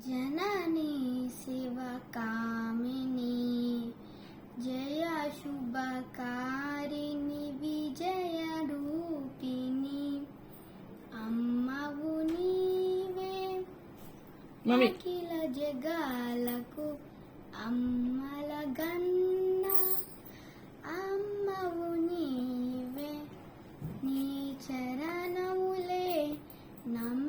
जननी शिवकामिनी जय शुभकारिणी विजयरूपिणी अम्मवु नीवे अखिल जगाలకు అమ్మల గన్న అమ్మవు నీవే నీ చరణములే నమ్మ